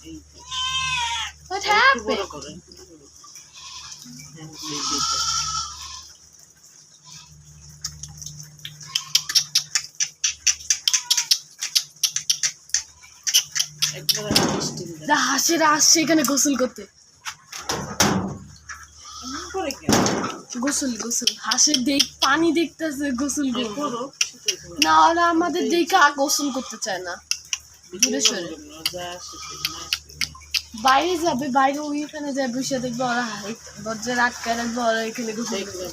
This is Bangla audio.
What happened? The হাসিরা আসছে এখানে গোসল করতে। গোসল গোসল হাসির দেখ পানি দেখতেছে গোসল করো না, ওরা আমাদের দেখে গোসল করতে চায় না। দূরে সরে বাইরে যাবে, বাইরে ওইখানে যাবে, বসে দেখবে ওরা দরজার আটকায় রাখবে, ওরা এখানে গোসল করবে।